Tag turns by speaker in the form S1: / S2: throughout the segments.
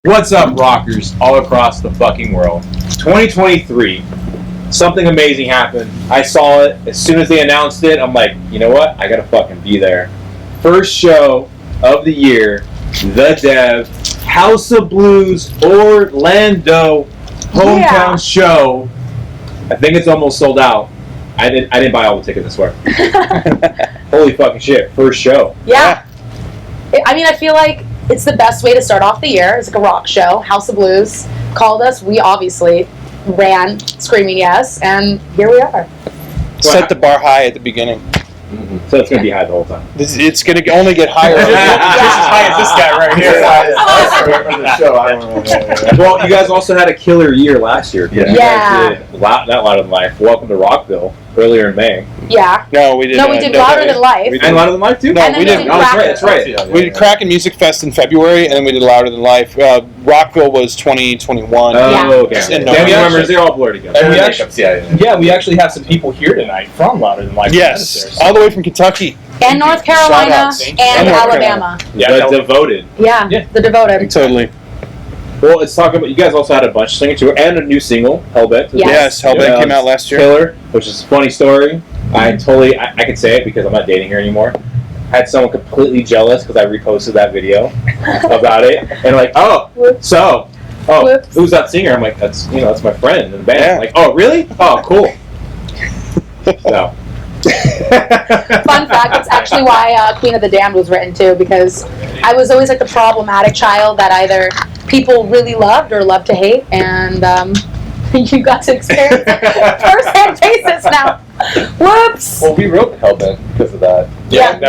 S1: What's up, rockers all across the fucking world? 2023. Something amazing happened. I saw it. As soon as they announced it, I'm like, you know what? I gotta fucking be there. First show of the year, the Dev House of Blues Orlando hometown show. I think it's almost sold out. I didn't buy all the tickets, I swear. Holy fucking shit. First show.
S2: Yeah. I mean, I feel like it's the best way to start off the year. It's like a rock show. House of Blues called us. We obviously ran screaming yes, and here we are.
S3: Set the bar high at the beginning.
S1: Mm-hmm. So it's going to be high the whole time.
S3: It's going to only get higher.
S4: Just as high as this guy right here.
S1: Well, you guys also had a killer year last year.
S2: Yeah.
S1: You guys did not Louder Than Life. Welcome to Rockville earlier in May.
S2: Yeah.
S3: No, we didn't.
S2: No, we did Louder Than Life.
S1: And Louder Than Life too?
S3: No, we didn't.
S1: Oh, that's right.
S3: We did Kraken Music Fest in February, and then we did Louder Than Life. Rockville was 2021.
S1: Oh, okay.
S3: And
S1: they're all blurred together.
S4: And we actually have some people here tonight from Louder Than Life.
S3: Yes, all the way from Kentucky.
S2: And North Carolina and Alabama.
S1: Yeah, the Devoted.
S2: Yeah, the Devoted.
S3: Totally.
S1: Well, let's talk about, you guys also had a bunch of singing too, and a new single, Hellbent.
S3: Yes, Hellbent came out last year.
S1: Killer, which is a funny story. I can say it because I'm not dating her anymore. I had someone completely jealous because I reposted that video about it, and like, who's that singer? I'm like, that's my friend in the band. I'm like, oh, really? Oh, cool. So.
S2: Fun fact, it's actually why Queen of the Damned was written too, because I was always like the problematic child that either people really loved or loved to hate, and you got to experience first-hand basis now. Whoops!
S4: Well, we wrote Hellbent because of that.
S2: Yeah.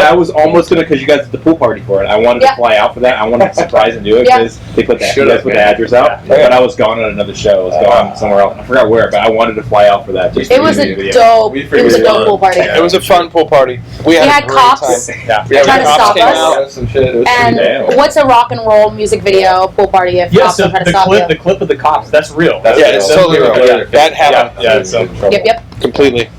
S1: I was almost gonna, because you guys did the pool party for it. I wanted to fly out for that. I wanted to surprise and do it because they put the address out. But I was gone on another show. I was gone somewhere else. I forgot where, but I wanted to fly out for that.
S2: It was a dope pool party.
S3: It was a fun pool party. We had
S2: cops trying to stop us. And what's a rock and roll music video pool party if cops are trying to stop you?
S4: The clip of the cops, that's real.
S3: It's totally real. That happened.
S2: Yep.
S3: Completely.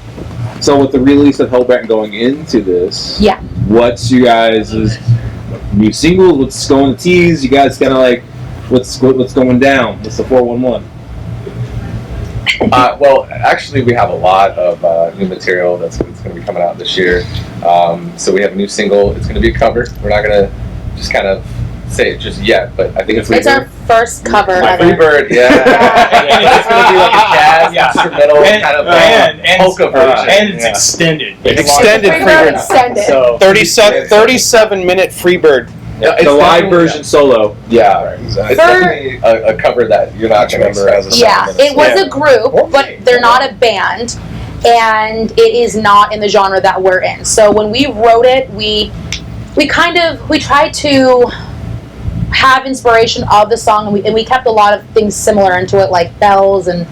S1: So with the release of Hellbent going into this, what's you guys' new singles? What's going to tease? You guys kind of like, what's going down? What's the 411?
S5: Well, actually, we have a lot of new material that's going to be coming out this year. So we have a new single. It's going to be a cover. We're not going to just kind of say it just yet, but I think
S2: it's our first cover ever.
S5: Freebird, and it's going to be like a jazz instrumental kind of polka version.
S4: And it's extended.
S3: Extended Freebird.
S2: So
S3: 37-minute Freebird.
S1: The live version solo.
S5: Yeah, it's definitely a cover that you're not going to remember as a song.
S2: Yeah, it was a group, but they're not a band, and it is not in the genre that we're in. So when we wrote it, we tried to have inspiration of the song, and we kept a lot of things similar into it, like bells and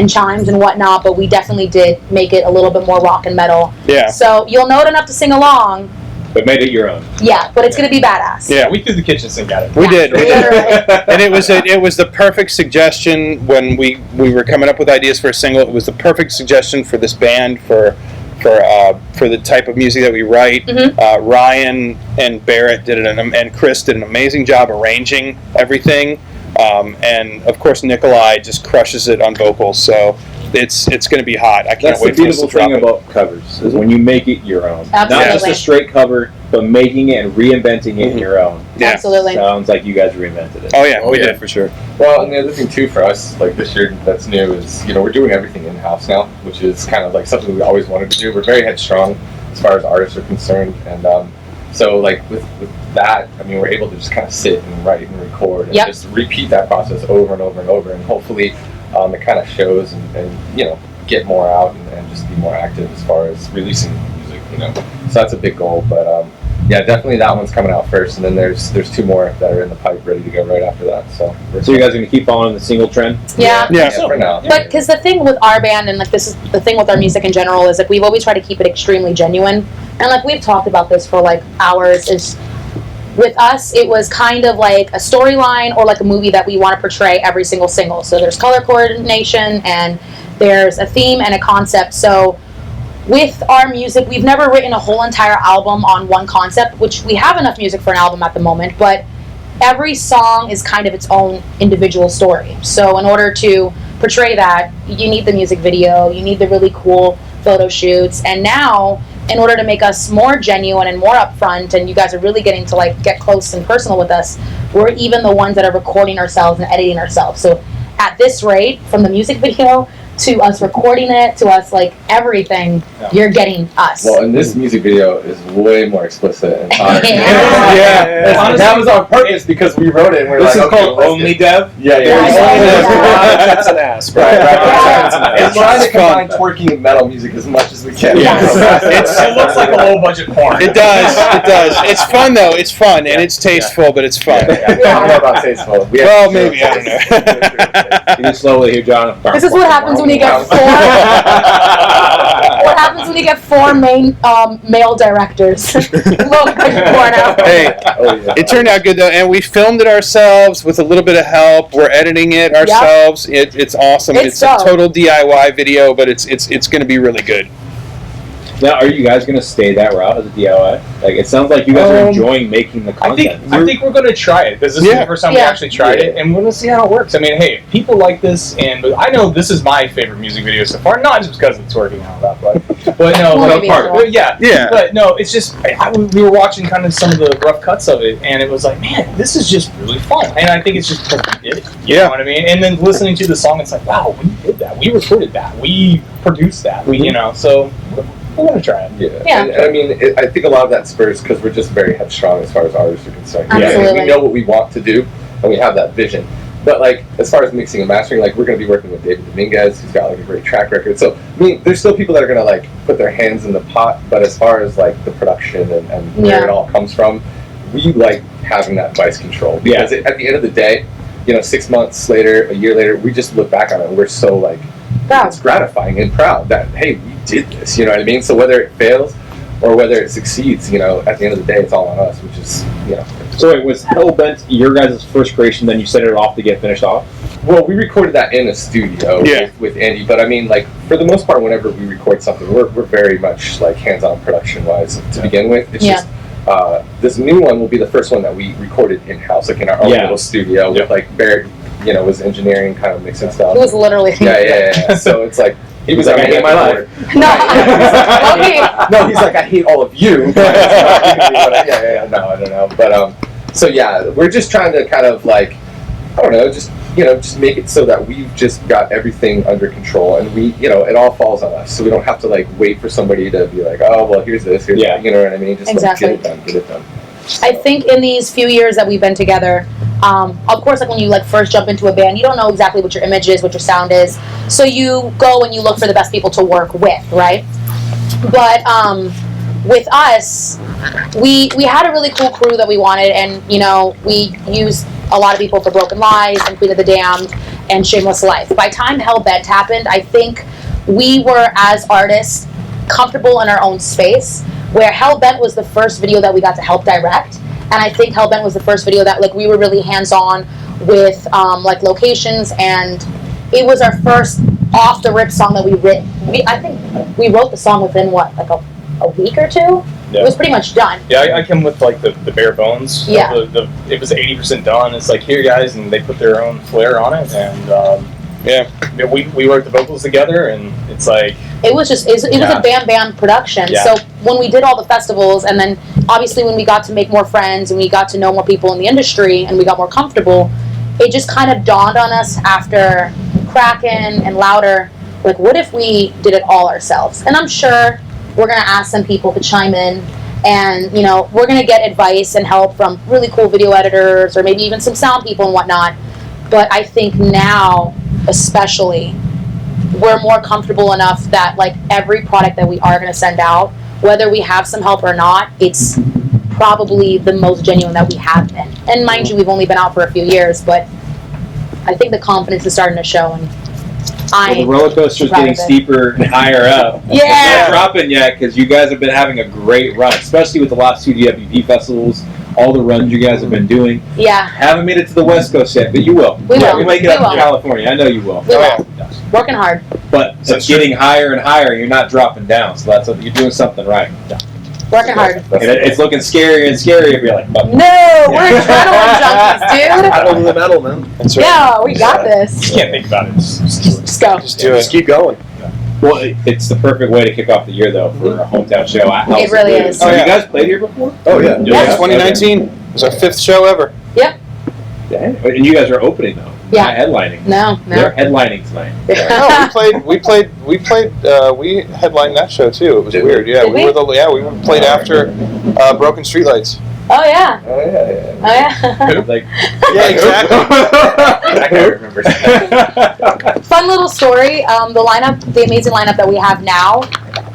S2: chimes and whatnot, but we definitely did make it a little bit more rock and metal.
S3: Yeah.
S2: So you'll know it enough to sing along.
S1: But made it your own.
S2: Yeah, but it's going to be badass.
S3: Yeah,
S4: we threw the kitchen sink at it.
S3: We did. And it was the perfect suggestion when we were coming up with ideas for a single. It was the perfect suggestion for this band, for the type of music that we write.
S2: Mm-hmm.
S3: Ryan and Barrett and Chris did an amazing job arranging everything, and of course Nikolai just crushes it on vocals. So it's going to be hot. I can't wait for this to drop.
S1: That's the beautiful thing about covers is when you make it your own.
S2: Absolutely.
S1: Not just a straight cover, but making it and reinventing it your own.
S3: Yeah.
S2: Absolutely.
S1: Sounds like you guys reinvented it.
S3: Oh yeah, we did for sure.
S5: Well, and the other thing too for us, like this year, that's new is we're doing everything in house now, which is kind of like something we always wanted to do. We're very headstrong as far as artists are concerned, and so like with that, I mean, we're able to just kind of sit and write and record and just repeat that process over and over and over, and hopefully it kind of shows and get more out and just be more active as far as releasing music. So that's a big goal, but yeah, definitely that one's coming out first, and then there's two more that are in the pipe ready to go right after that. So
S1: you guys are going to keep following the single trend?
S2: Yeah.
S5: For now.
S2: But because the thing with our band, and like this is the thing with our music in general, is like we've always tried to keep it extremely genuine, and like we've talked about this for like hours. Is with us, it was kind of like a storyline or like a movie that we want to portray every single single. So there's color coordination and there's a theme and a concept. So with our music, we've never written a whole entire album on one concept, which we have enough music for an album at the moment, but every song is kind of its own individual story. So in order to portray that, you need the music video, you need the really cool photo shoots, and now in order to make us more genuine and more upfront, and you guys are really getting to like get close and personal with us, we're even the ones that are recording ourselves and editing ourselves. So at this rate, from the music video to us recording it, to us like everything, you're getting us.
S5: Well, and this music video is way more explicit and hard.
S1: Yeah.
S5: That was on purpose because we wrote it and we're
S1: This
S5: like,
S1: is called Only Dev?
S5: Yeah.
S3: That's an ass, right?
S5: And trying to combine twerking and metal music as much as we can.
S4: It looks like a low budget porn.
S3: It does. It's fun though. It's fun and it's tasteful, but it's fun.
S5: I don't know about tasteful.
S3: Well, maybe, I don't know.
S1: Can you slowly here, John?
S2: This is what happens when you get four. What happens when you get four main male directors? Low budget porno.
S3: Hey, it turned out good though, and we filmed it ourselves with a little bit of help. We're editing it ourselves. It's awesome. It's a total DIY video, but it's going to be really good.
S1: Now, are you guys going to stay that route as a DIY? Like, it sounds like you guys are enjoying making the content.
S4: I think we're going to try it. This is the first time we actually tried it, and we're going to see how it works. I mean, hey, if people like this, and I know this is my favorite music video so far, not just because it's working out that, but no, but no, it's just we were watching kind of some of the rough cuts of it, and it was like, man, this is just really fun, and I think it's just because we did it. You know what I mean? And then listening to the song, it's like, wow, we did that, we recorded that, we produced that, so. We're going to try it.
S5: Yeah. And I mean, I think a lot of that spurs because we're just very headstrong as far as artists are concerned.
S2: Absolutely.
S5: We know what we want to do, and we have that vision. But, like, as far as mixing and mastering, like, we're going to be working with David Dominguez, who's got, like, a great track record. So, I mean, there's still people that are going to, like, put their hands in the pot. But as far as, like, the production and where it all comes from, we like having that vice control. Because at the end of the day, 6 months later, a year later, we just look back on it, and we're so, like, it's gratifying and proud that, hey, we did this, you know what I mean? So whether it fails or whether it succeeds, at the end of the day, it's all on us, which is,
S1: So wait, was Hellbent your guys' first creation, then you sent it off to get finished off?
S5: Well, we recorded that in a studio with Andy, but I mean, like, for the most part, whenever we record something, we're very much, like, hands-on production-wise to begin with. It's just, this new one will be the first one that we recorded in-house, like, in our own little studio with, like, Barrett, was engineering, kind of mixing stuff.
S2: It was literally.
S5: Yeah. So it's like,
S1: he was like, I hate my life.
S5: No, he's like, I hate all of you. No, I don't know. But, so yeah, we're just trying to kind of like, I don't know, just make it so that we've just got everything under control, and we, it all falls on us. So we don't have to like wait for somebody to be like, oh, well, here's this, here's that, you know what I mean? Just like, get it done.
S2: I think in these few years that we've been together, of course, like when you like first jump into a band, you don't know exactly what your image is, what your sound is. So you go and you look for the best people to work with, right? But with us, we had a really cool crew that we wanted, and we used a lot of people for Broken Lies and Queen of the Damned and Shameless Life. By the time Hellbent happened, I think we were, as artists, comfortable in our own space, where Hellbent was the first video that we got to help direct, and I think Hellbent was the first video that like we were really hands-on with like locations, and it was our first off-the-rip song that we wrote. I think we wrote the song within like a week or two. It was pretty much done.
S4: Yeah, I came with like the bare bones.
S2: Yeah.
S4: It was 80% done. It's like, here guys, and they put their own flair on it, and we worked the vocals together, and it's like
S2: it was a bam production. So when we did all the festivals, and then obviously when we got to make more friends and we got to know more people in the industry and we got more comfortable, it just kind of dawned on us after Kraken and Louder, like, what if we did it all ourselves? And I'm sure we're gonna ask some people to chime in, and we're gonna get advice and help from really cool video editors or maybe even some sound people and whatnot. But I think now, especially, we're more comfortable enough that like every product that we are going to send out, whether we have some help or not, it's probably the most genuine that we have been. And mind you, we've only been out for a few years, but I think the confidence is starting to show, and
S1: the roller coaster's getting steeper and higher up.
S2: Yeah.
S1: It's not dropping yet because you guys have been having a great run, especially with the last two DWP festivals, all the runs you guys have been doing.
S2: Yeah.
S1: Haven't made it to the West Coast yet, but you will.
S2: We will.
S1: You'll make it up to California. I know you will.
S2: We will. Working hard.
S1: But it's getting higher and higher. You're not dropping down, so you're doing something right.
S2: Working hard.
S1: And it's looking scarier and scarier. You're like, fuck.
S2: No, we're adrenaline junkies, dude.
S6: Pedal to the metal, man.
S3: That's right.
S2: Yeah, we got this.
S4: You can't think about it.
S2: Just go.
S3: Just do it.
S6: Just keep going.
S1: Well, it's the perfect way to kick off the year, though, for a hometown show. At House
S2: It really
S1: of Blues.
S2: is.
S1: Have
S3: Oh, yeah.
S1: you guys played here before?
S6: Oh, yeah.
S3: Yeah, 2019. It was our 5th show ever.
S1: Yeah. And you guys are opening, though.
S2: Yeah.
S1: Not headlining.
S2: No.
S1: They're headlining tonight.
S3: No, we headlined that show too. It was weird. Yeah,
S2: Did we?
S3: we played after Broken Streetlights.
S2: Oh yeah.
S5: Oh yeah.
S2: Oh yeah.
S1: Like,
S3: Yeah, exactly.
S5: I can't remember.
S2: Fun little story. The amazing lineup that we have now.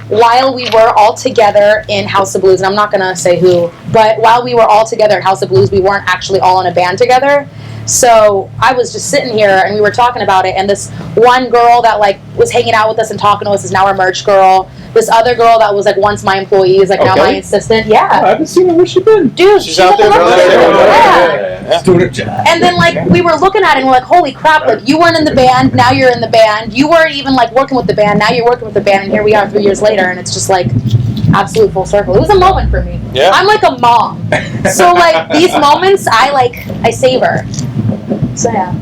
S2: While we were all together in House of Blues, and I'm not gonna say who, but while we were all together at House of Blues, we weren't actually all in a band together. So I was just sitting here and we were talking about it, and this one girl that like was hanging out with us and talking to us is now our merch girl. This other girl that was like once my employee is like now my assistant.
S1: I
S2: Yeah.
S1: haven't seen her. Where's she been?
S2: Dude,
S3: She's out there,
S2: at the
S3: brother.
S2: record.
S3: Yeah.
S2: Yeah.
S5: Doing her job.
S2: And then like we were looking at it and we're like, holy crap, like you weren't in the band, now you're in the band. You weren't even like working with the band, now you're working with the band, and here we are 3 years later, and it's just like absolute full circle. It was a moment for me.
S3: Yeah.
S2: I'm like a mom. So like these moments I savor. So yeah.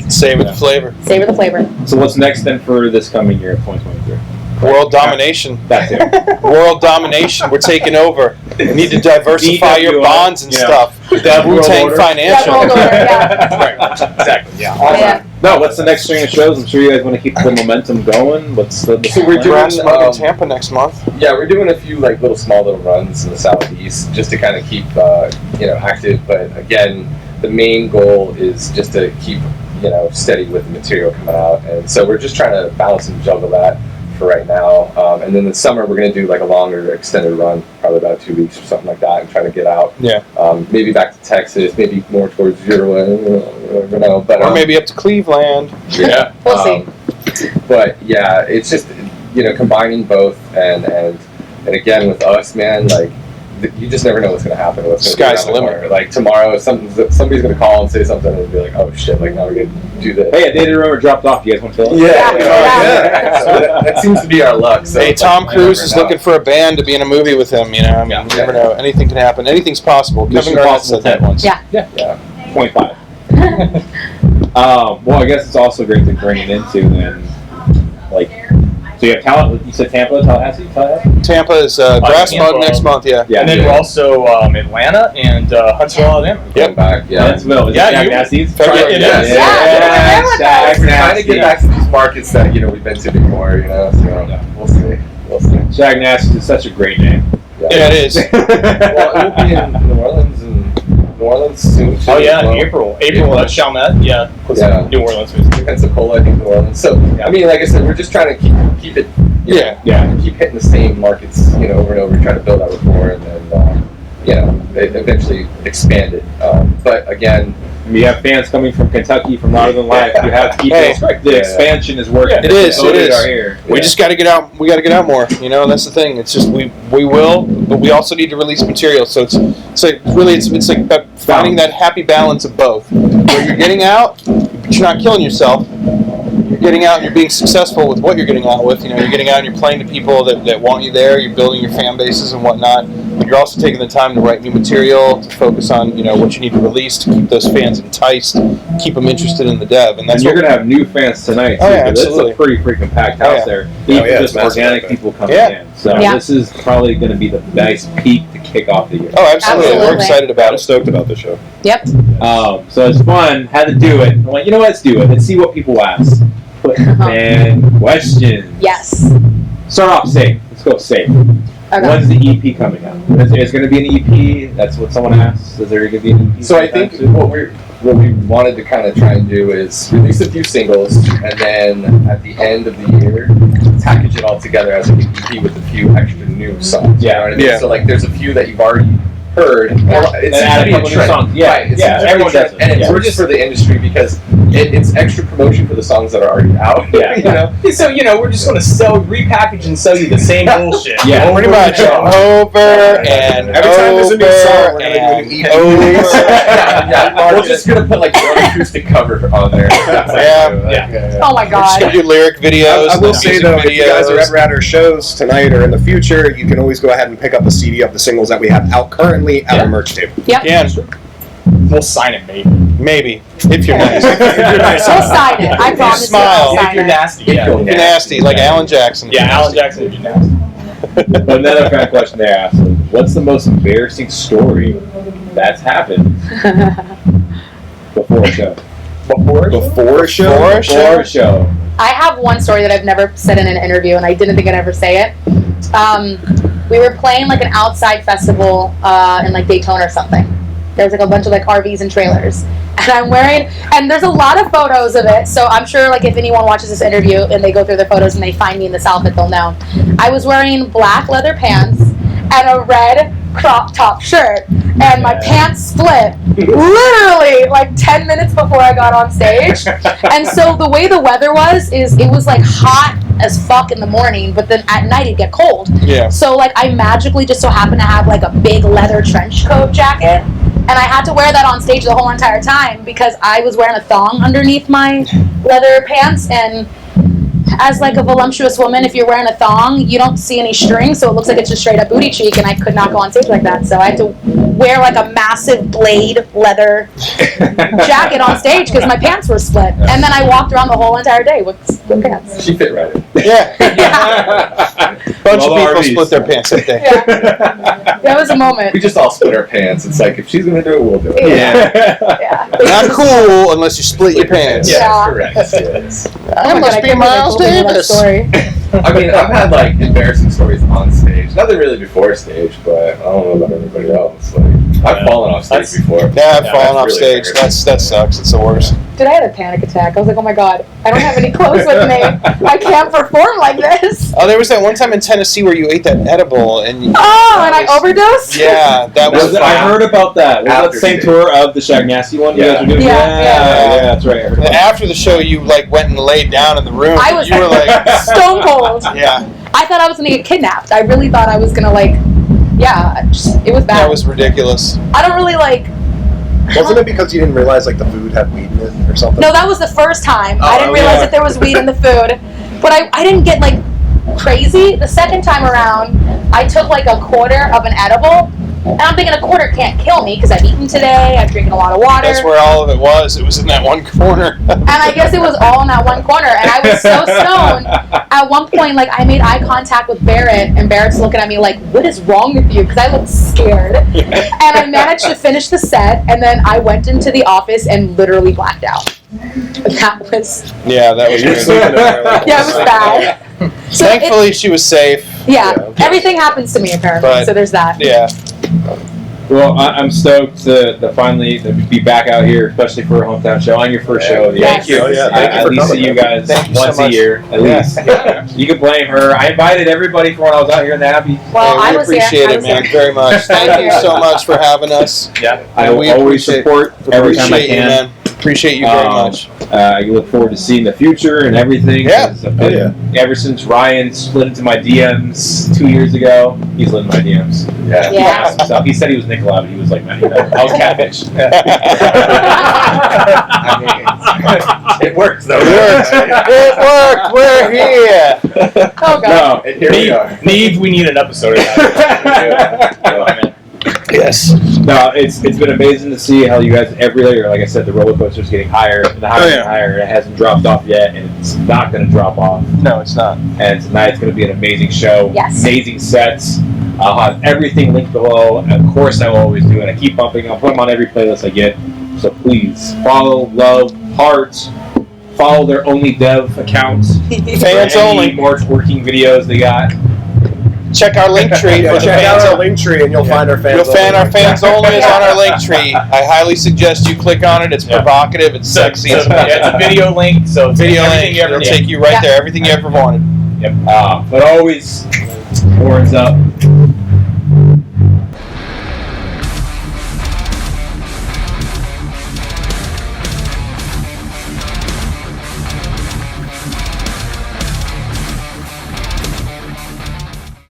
S3: Savor the flavor.
S2: Savor the flavor.
S1: So what's next then for this coming year of 2023?
S3: World domination.
S1: That's it.
S3: World domination. We're taking over. We need to diversify your
S1: DWO,
S3: bonds and
S1: yeah.
S3: stuff.
S1: Dev World
S3: Wu-Tang
S1: Order.
S3: Financial.
S2: Dev World Order, yeah.
S4: Right. Exactly. Yeah.
S2: Yeah.
S1: No, what's the next string of shows? I'm sure you guys want to keep the momentum going. What's the
S5: So we're
S3: We're
S5: doing
S3: in Tampa next month.
S5: Yeah, we're doing a few like little runs in the southeast just to kind of keep active. But again, the main goal is just to keep steady with the material coming out, and so we're just trying to balance and juggle that for right now. And then this summer we're going to do like a longer extended run, probably about 2 weeks or something like that, and try to get out.
S3: Yeah.
S5: Maybe back to Texas, maybe more towards Zero, but
S3: Or maybe up to Cleveland.
S5: yeah,
S2: We'll see.
S5: But yeah, it's just combining both, and again with us, man, like you just never know what's going to happen. What's going to
S3: Sky's the limit.
S5: Like tomorrow, somebody's going to call and say something, and be like, "Oh shit!" Like now we're going to do this.
S1: Hey, a data room dropped off. You guys want to fill it?
S2: Yeah.
S5: So that seems to be our luck. So
S3: Hey,
S5: it's
S3: Tom
S5: like,
S3: Cruise
S5: you
S3: is
S5: never know.
S3: looking for a band to be in a movie with him. You never know. Anything can happen. Anything's possible.
S1: Mission
S3: Kevin Garnett
S1: Impossible
S3: said that
S1: 10.
S3: once.
S2: Yeah.
S1: 0.5. Well, I guess it's also great to bring it into then, like, so you have talent. You said Tampa, Tallahassee.
S3: Tampa is Grass
S4: Tampa.
S3: Mud next month. Yeah.
S1: Yeah.
S4: And then we're also
S5: Atlanta
S4: and Huntsville, Alabama.
S5: Going back, yeah.
S1: Huntsville. Is
S4: Yeah,
S1: it Jack
S4: you-
S1: Nasty's?
S3: February.
S4: It is.
S2: Yeah.
S1: Jack
S5: We're trying to get
S1: Nasty.
S5: back to these markets that we've been to before. So we'll see.
S1: Jack Nasty's is such a great name.
S3: Yeah, it is.
S5: Well, it will be in New Orleans soon. Too,
S4: Oh yeah,
S5: as well.
S4: in April at Chalmette. Yeah. Close to
S5: Yeah.
S4: New Orleans.
S5: Pensacola, I think New Orleans. So I mean, like I said, we're just trying to keep it.
S3: Yeah.
S5: Keep hitting the same markets, over and over, try to build that rapport, and then eventually expand it. But again,
S1: You have fans coming from Kentucky, from Northern Life. You have people.
S3: Hey.
S1: The expansion is working.
S3: It is,
S1: The
S3: it is.
S1: are here.
S3: We just got to get out. We got to get out more. That's the thing. It's just we will, but we also need to release material. So it's like about finding that happy balance of both, where you're getting out, but you're not killing yourself. You're getting out and you're being successful with what you're getting out with. You're getting out and you're playing to people that want you there. You're building your fan bases and whatnot. But you're also taking the time to write new material, to focus on what you need to release to keep those fans enticed, keep them interested in the Dev. And that's
S1: you're
S3: what
S1: going to have new fans tonight, too.
S3: Oh, yeah,
S1: 'cause
S3: absolutely.
S1: It's a pretty freaking packed house
S3: Oh, yeah.
S1: there.
S6: Oh,
S1: Even
S6: yeah,
S1: just
S6: it's massive
S1: organic
S6: out there.
S1: people coming
S3: Yeah.
S1: in. So
S2: Yeah.
S1: this is probably going to be the nice peak to kick off the year.
S3: Oh, absolutely. We're
S2: Absolutely.
S3: excited about
S6: I'm
S3: it.
S6: stoked about the show.
S2: Yep.
S1: So it's fun. Had to do it. I'm like, let's do it. Let's see what people ask. Put fan questions.
S2: Yes.
S1: Start off safe. Let's go safe.
S2: Okay.
S1: When's the EP coming out? Is going to be an EP? That's what someone asked. Is there going to be an EP?
S5: so I think what we wanted to kind of try and do is release a few singles, and then at the end of the year, package it all together as an EP with a few extra new songs.
S1: Yeah.
S5: You know what I mean?
S3: Yeah.
S5: So like, there's a few that you've already heard.
S2: Yeah.
S5: It
S1: And
S5: seems
S1: add
S5: to
S1: a
S5: be a
S1: couple new
S5: trend.
S1: songs. Yeah,
S5: Right, it
S1: yeah,
S5: seems to be a
S1: everyone
S5: trend,
S1: does it.
S5: and it's
S1: Yeah.
S5: works for the industry because it's extra promotion for the songs that are already out.
S1: Yeah.
S5: You know.
S4: So we're just going to repackage and sell you the same bullshit.
S1: Yeah.
S3: Pretty much over and
S6: Every time there's a new song, we're gonna do an
S3: and
S6: EP.
S3: over.
S5: We're just gonna put like one acoustic cover on there.
S3: Yeah.
S2: Oh my
S3: We're just gonna
S2: god.
S3: do lyric videos.
S6: I will
S3: and
S6: say
S3: music
S6: though, if you guys are
S3: videos.
S6: ever at our shows tonight or in the future, you can always go ahead and pick up a CD of the singles that we have out currently at our merch table.
S2: Yep.
S3: Yeah,
S4: We'll sign it, maybe.
S3: maybe if you're nice.
S2: We'll sign it. I promise
S3: Smile.
S2: you. I'll
S4: If
S2: sign
S4: you're
S2: it.
S4: nasty,
S5: If
S4: yeah.
S5: you're
S3: If you're nasty, like Alan Jackson.
S4: Yeah, Alan Jackson would be nasty.
S1: But another kind of question they asked was, what's the most embarrassing story that's happened before a show?
S6: Before a show?
S3: Before a
S1: Before
S3: show?
S1: a show.
S2: I have one story that I've never said in an interview, and I didn't think I'd ever say it. We were playing like an outside festival in like Daytona or something. There was like a bunch of like RVs and trailers, and I'm wearing, and there's a lot of photos of it. So I'm sure like if anyone watches this interview and they go through the photos and they find me in this outfit, they'll know. I was wearing black leather pants and a red crop top shirt, and my pants split literally like 10 minutes before I got on stage. And so the way the weather was is it was like hot as fuck in the morning, but then at night it'd get cold.
S3: Yeah.
S2: So like I magically just so happened to have like a big leather trench coat jacket, and I had to wear that on stage the whole entire time because I was wearing a thong underneath my leather pants. And as like a voluptuous woman, if you're wearing a thong, you don't see any string, so it looks like it's just straight up booty cheek, and I could not go on stage like that. So I had to wear like a massive blade leather jacket on stage because my pants were split. And then I walked around the whole entire day with split pants.
S5: She fit right in.
S3: Yeah. Bunch
S1: All
S3: of
S1: the
S3: people
S1: RVs.
S3: split their pants that day.
S2: Yeah, that was a moment.
S5: We just all split our pants. It's like if she's gonna do it, we'll do it.
S2: Yeah.
S3: Not cool unless you split your pants.
S2: Yeah.
S5: Correct. Yes.
S3: I must be Miles Davis.
S2: Story.
S5: I mean, I've had like embarrassing stories on stage. Nothing really before stage, but I don't know about everybody else. Like I've fallen off stage before.
S3: Yeah, I've fallen off
S5: really
S3: stage.
S5: embarrassing.
S3: That sucks. It's the worst.
S2: Dude, I had a panic attack. I was like, oh my god, I don't have any clothes with me. I can't perform like this.
S3: Oh, there was that one time in Tennessee where you ate that edible and you,
S2: Oh, and I overdosed?
S3: yeah, that was
S1: I heard about that. Was that
S5: After
S1: the same
S5: stage.
S1: tour of the Shag Nasty one you
S5: Yeah.
S1: guys were doing?
S2: Yeah.
S1: Yeah, that's right. I heard about that.
S3: after the show. You like went and laid down in the room.
S2: I was
S3: you were like,
S2: stone cold.
S3: yeah,
S2: I thought I was gonna get kidnapped. I really thought I was gonna like, yeah, it was bad.
S3: that was ridiculous.
S2: I don't really like.
S6: Wasn't it because you didn't realize like the food had weed in it or something?
S2: No, that was the first time. I didn't realize
S3: yeah.
S2: that there was weed in the food. But I didn't get like crazy. The second time around, I took like a quarter of an edible. And I'm thinking a quarter can't kill me because I've eaten today, I've drinking a lot of water.
S3: That's where all of it was. It was in that one corner.
S2: And I guess it was all in that one corner. And I was so stoned. At one point, like, I made eye contact with Barrett, and Barrett's looking at me like, what is wrong with you? Because I looked scared. And I managed to finish the set, and then I went into the office and literally blacked out. That was,
S3: Yeah, that was
S6: You were
S3: crazy.
S6: sleeping in there, like,
S2: yeah, it was bad. So
S3: Thankfully, she was safe.
S2: yeah, everything happens to me apparently,
S3: But-
S2: so there's that.
S3: Yeah.
S1: Well, I'm stoked to finally be back out here, especially for a hometown show on your first show.
S2: Yes.
S1: Thank you.
S6: Oh, yeah. Thank you
S1: At
S6: for
S1: least
S6: coming,
S1: see you
S6: man.
S1: guys
S3: Thank you so
S1: once a
S3: much.
S1: year, at least. You can blame her. I invited everybody for when I was out here in the Abbey.
S2: Well,
S3: Hey,
S2: I
S3: we
S2: was here.
S3: appreciate
S2: I
S3: it,
S2: was
S3: man,
S2: here.
S3: very much. Thank you so much for having us.
S4: Yeah.
S1: I
S3: We
S1: will always
S3: appreciate-
S1: support every time I
S3: Appreciate you,
S1: can.
S3: man. Appreciate you very much.
S1: I look forward to seeing the future and everything.
S3: Yeah.
S1: 'Cause I've been- Ever since Ryan slid into my DMs 2 years ago, he slid into my DMs.
S5: Yeah.
S1: He
S2: Yeah.
S1: asked himself. He said he was Nikolai, but he was like, man, I was catfish.
S5: I mean, it works though.
S3: It worked. We're here.
S2: Oh god.
S1: No,
S5: And here we are.
S4: We need an episode of that.
S3: Yes.
S1: no, it's been amazing to see how you guys every layer, like I said, the roller coaster's getting higher and higher and higher. It hasn't dropped off yet, and it's not going to drop off.
S3: No, it's not.
S1: And tonight's going to be an amazing show.
S2: Yes.
S1: Amazing sets. I'll have everything linked below. And of course, I will always do it. I keep bumping. I'll put them on every playlist I get. So please follow, love, heart. Follow their Only Dev account.
S3: Fans
S1: for any
S3: only.
S1: more twerking videos they got.
S3: Check our link tree
S6: Yeah,
S3: for the
S6: check out
S3: fans.
S6: our link tree and you'll find our fans.
S3: You'll find our
S6: only.
S3: fans only is on our link tree. I highly suggest you click on it. It's provocative. It's sexy. It's amazing.
S4: Yeah, it's a video link, so it's
S3: Video
S4: everything
S3: link.
S4: you ever
S3: It'll
S4: need.
S3: take you right there. Everything you ever wanted.
S1: But always, horns up.